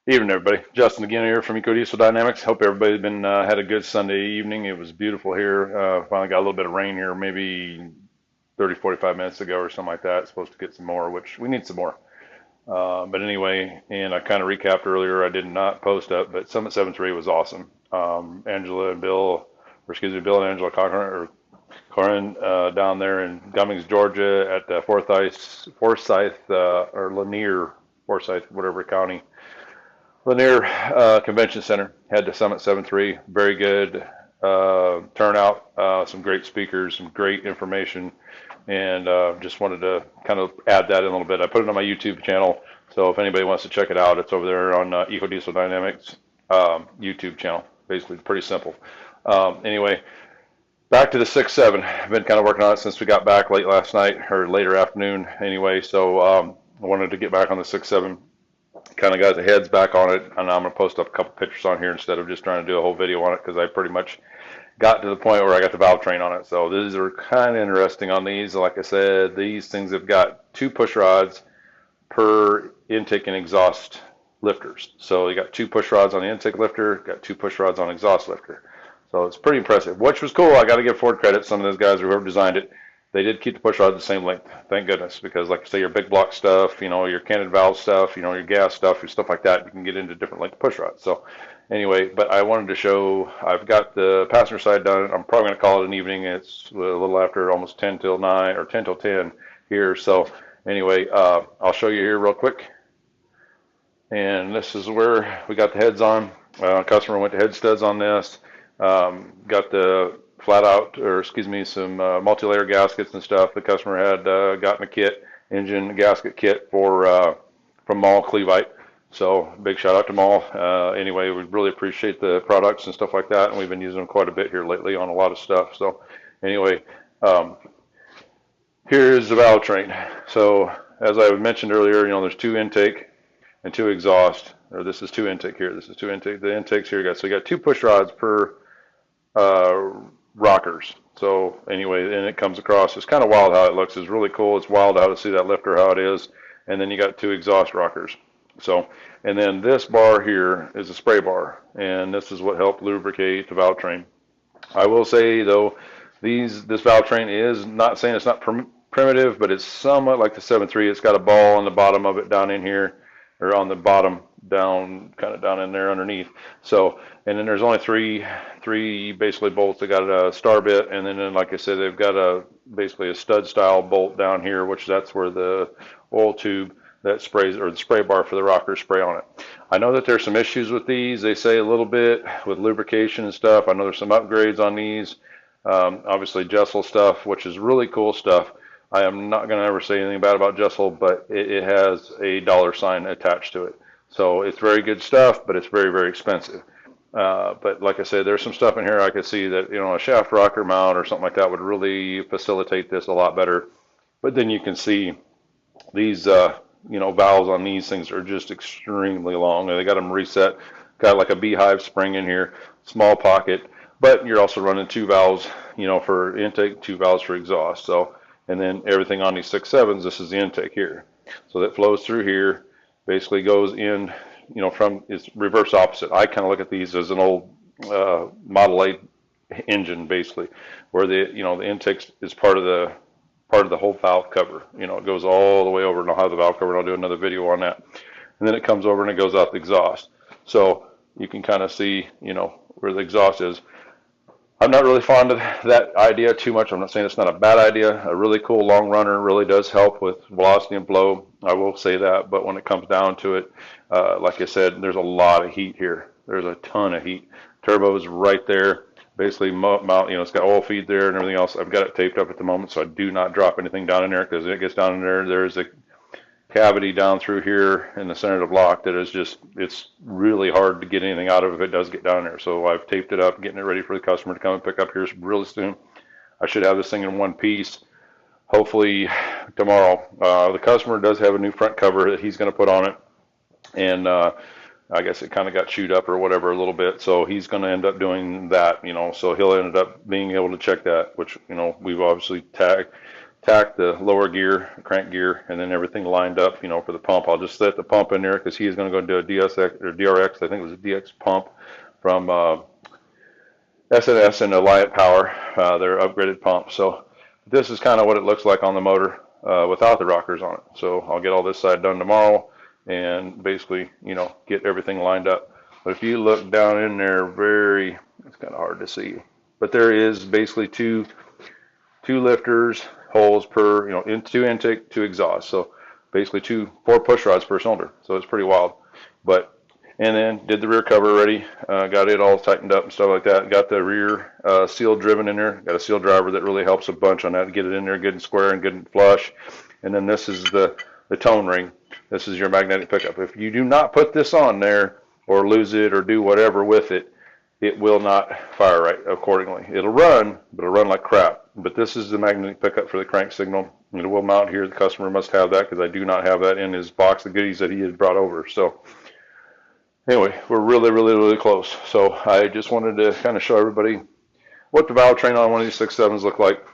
Evening, everybody. Justin again here from Diesel Dynamics. Hope everybody's been had a good Sunday evening. It was beautiful here. Finally got a little bit of rain here, maybe 30, 45 minutes ago or something like that. It's supposed to get some more, which we need some more. But anyway, and I kind of recapped earlier. I did not post up, but Summit 7.3 was awesome. Angela and Bill, or excuse me, Bill and Angela Corin down there in Gummings, Georgia, at Forsyth or Lanier, Forsyth, whatever county. Lanier Convention Center had the Summit 7.3. Very good turnout, some great speakers, some great information, and just wanted to kind of add that in a little bit. I put it on my YouTube channel, so if anybody wants to check it out, it's over there on Diesel Dynamics YouTube channel. Basically, pretty simple. Anyway, back to the 6.7. I've been kind of working on it since we got back late last night or later afternoon. Anyway, so I wanted to get back on the 6.7, kind of got the heads back on it, and I'm going to post up a couple pictures on here instead of just trying to do a whole video on it, because I pretty much got to the point where I got the valve train on it. So these are kind of interesting on these. Like I said, these things have got two push rods per intake and exhaust lifters. So you got two push rods on the intake lifter, got two push rods on exhaust lifter. So it's pretty impressive, which was cool. I got to give Ford credit. Some of those guys, or whoever designed it, they did keep the push rods the same length. Thank goodness, because like I say, your big block stuff, your canted valve stuff, your gas stuff, your stuff like that, you can get into different length push rods. So anyway, but I wanted to show, I've got the passenger side done. I'm probably going to call it an evening. It's a little after almost 10 till 9 or 10 till 10 here. So anyway, I'll show you here real quick. And this is where we got the heads on. Customer went to head studs on this. Got the flat out, or excuse me, some multi-layer gaskets and stuff. The customer had gotten a kit, engine gasket kit from Mall Clevite. So big shout out to Mall. Anyway, we really appreciate the products and stuff like that, and we've been using them quite a bit here lately on a lot of stuff. So anyway, um, here's the valve train. So as I mentioned earlier, there's two intake and two exhaust, or this is two intake here. This is two intake. The intakes here, so you got two push rods per uh, rockers. So anyway, and it comes across. It's kind of wild how it looks. It's really cool. It's wild how to see that lifter, how it is. And then you got two exhaust rockers. So, and then this bar here is a spray bar, and this is what helped lubricate the valve train. I will say though, this valve train is not saying it's not primitive, but it's somewhat like the 7.3. It's got a ball on the bottom of it down in here, or on the bottom down, kind of down in there underneath. So, and then there's only three basically bolts. They got a star bit, and then like I said, they've got basically a stud style bolt down here, which that's where the oil tube that sprays, or the spray bar for the rocker, spray on it. I know that there's some issues with these. They say a little bit with lubrication and stuff. I know there's some upgrades on these. Obviously Jessel stuff, which is really cool stuff. I am not going to ever say anything bad about Jessel, but it has a dollar sign attached to it. So it's very good stuff, but it's very, very expensive. But like I said, there's some stuff in here I could see that, a shaft rocker mount or something like that would really facilitate this a lot better. But then you can see these, valves on these things are just extremely long. They got them reset, got like a beehive spring in here, small pocket, but you're also running two valves, for intake, two valves for exhaust. So, and then everything on these 6.7s, this is the intake here. So that flows through here, basically goes in, from, it's reverse opposite. I kind of look at these as an old Model 8 engine, basically, where the intake is part of the whole valve cover. It goes all the way over, and I'll have the valve cover, and I'll do another video on that. And then it comes over and it goes out the exhaust. So you can kind of see, where the exhaust is. I'm not really fond of that idea too much. I'm not saying it's not a bad idea. A really cool long runner really does help with velocity and flow. I will say that. But when it comes down to it, like I said, there's a lot of heat here. There's a ton of heat. Turbo is right there. Basically, it's got oil feed there and everything else. I've got it taped up at the moment, so I do not drop anything down in there, because if it gets down in there, there's a cavity down through here in the center of the block that is just, it's really hard to get anything out of if it does get down there. So I've taped it up, getting it ready for the customer to come and pick up here really soon. I should have this thing in one piece, hopefully tomorrow. The customer does have a new front cover that he's going to put on it, and I guess it kind of got chewed up or whatever a little bit, so he's going to end up doing that, so he'll end up being able to check that, which, we've obviously tack the lower gear, crank gear, and then everything lined up, for the pump. I'll just set the pump in there because he is going to go do a DSX or DRX. I think it was a DX pump from SNS and Alliant Power, their upgraded pump. So this is kind of what it looks like on the motor without the rockers on it. So I'll get all this side done tomorrow and basically, get everything lined up. But if you look down in there, it's kind of hard to see, but there is basically two lifters holes per, two intake, two exhaust. So basically four push rods per cylinder. So it's pretty wild. But and then did the rear cover ready, got it all tightened up and stuff like that. Got the rear seal driven in there. Got a seal driver that really helps a bunch on that to get it in there good and square and good and flush. And then this is the tone ring. This is your magnetic pickup. If you do not put this on there or lose it or do whatever with it, it will not fire right accordingly. It'll run, but it'll run like crap. But this is the magnetic pickup for the crank signal. It will mount here. The customer must have that because I do not have that in his box of goodies that he has brought over. So anyway, we're really, really, really close. So I just wanted to kind of show everybody what the valve train on one of these 6.7s look like.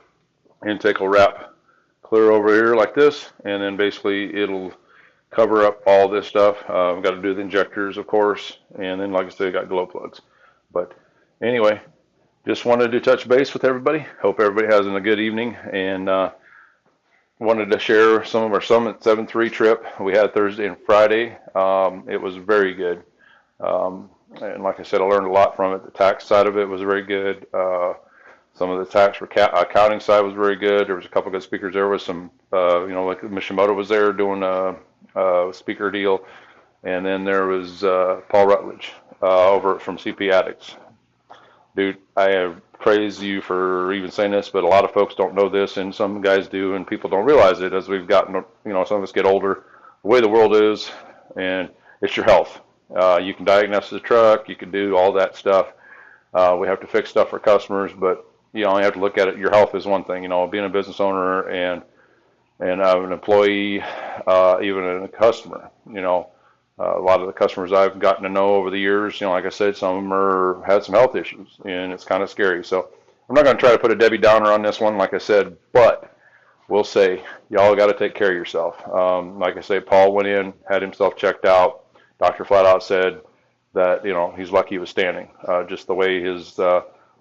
Intake will wrap clear over here like this, and then basically it'll cover up all this stuff. I've got to do the injectors, of course, and then, like I said, I got glow plugs. But anyway, just wanted to touch base with everybody. Hope everybody has a good evening, and wanted to share some of our Summit 7.3 trip we had Thursday and Friday. It was very good. And like I said, I learned a lot from it. The tax side of it was very good. Some of the tax for accounting side was very good. There was a couple good speakers. There was some, like Mishimoto was there doing a speaker deal. And then there was Paul Rutledge over from CP Addicts. Dude, I praise you for even saying this, but a lot of folks don't know this, and some guys do, and people don't realize it as we've gotten, some of us get older. The way the world is, and it's your health. You can diagnose the truck, you can do all that stuff. We have to fix stuff for customers, but you only have to look at it. Your health is one thing, being a business owner and an employee, even a customer, a lot of the customers I've gotten to know over the years, like I said, some of them had some health issues, and it's kind of scary. So I'm not going to try to put a Debbie Downer on this one, like I said, but we'll say y'all got to take care of yourself. Like I say, Paul went in, had himself checked out. Doctor flat out said that, he's lucky he was standing. Just the way his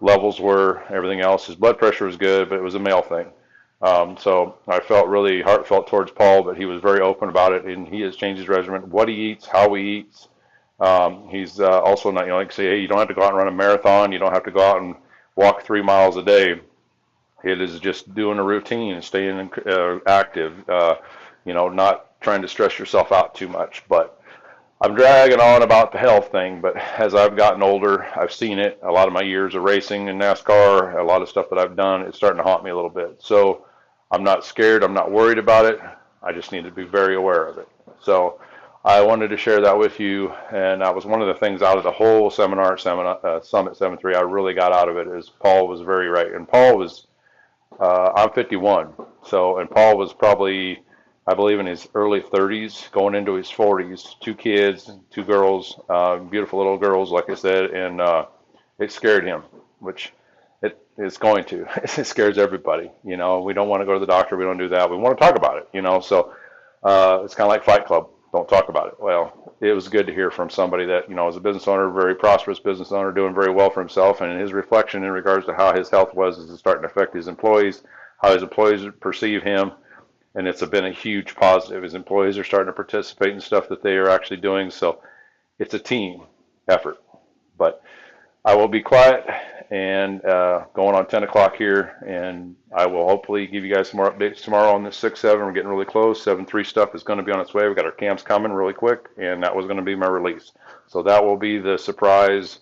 levels were, everything else. His blood pressure was good, but it was a male thing. So I felt really heartfelt towards Paul, but he was very open about it, and he has changed his regimen, what he eats, how he eats. He's also not, like say, hey, you don't have to go out and run a marathon. You don't have to go out and walk 3 miles a day. It is just doing a routine and staying active, not trying to stress yourself out too much. But I'm dragging on about the health thing, but as I've gotten older, I've seen it. A lot of my years of racing in NASCAR, a lot of stuff that I've done, it's starting to haunt me a little bit. So I'm not scared. I'm not worried about it. I just need to be very aware of it. So I wanted to share that with you, and that was one of the things out of the whole Summit 7.3 I really got out of it is Paul was very right. And Paul was, I'm 51, and Paul was probably, I believe, in his early 30s, going into his 40s, 2 kids, 2 girls, beautiful little girls, like I said, and it scared him, which it's going to. It scares everybody. We don't want to go to the doctor. We don't do that. We want to talk about it, so it's kind of like Fight Club. Don't talk about it. Well, it was good to hear from somebody that, is a business owner, very prosperous business owner, doing very well for himself, and his reflection in regards to how his health was is starting to affect his employees, how his employees perceive him. And it's been a huge positive. His employees are starting to participate in stuff that they are actually doing. So it's a team effort. But I will be quiet and going on 10 o'clock here. And I will hopefully give you guys some more updates tomorrow on this 6.7. We're getting really close. 7.3 stuff is going to be on its way. We've got our cams coming really quick. And that was going to be my release. So that will be the surprise.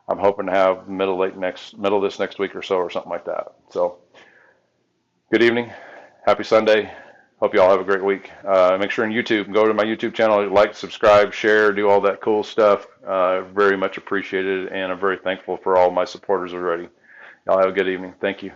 I'm hoping to have middle of this next week or so or something like that. So good evening. Happy Sunday. Hope you all have a great week. Make sure on YouTube, go to my YouTube channel, like, subscribe, share, do all that cool stuff. Very much appreciated, and I'm very thankful for all my supporters already. Y'all have a good evening. Thank you.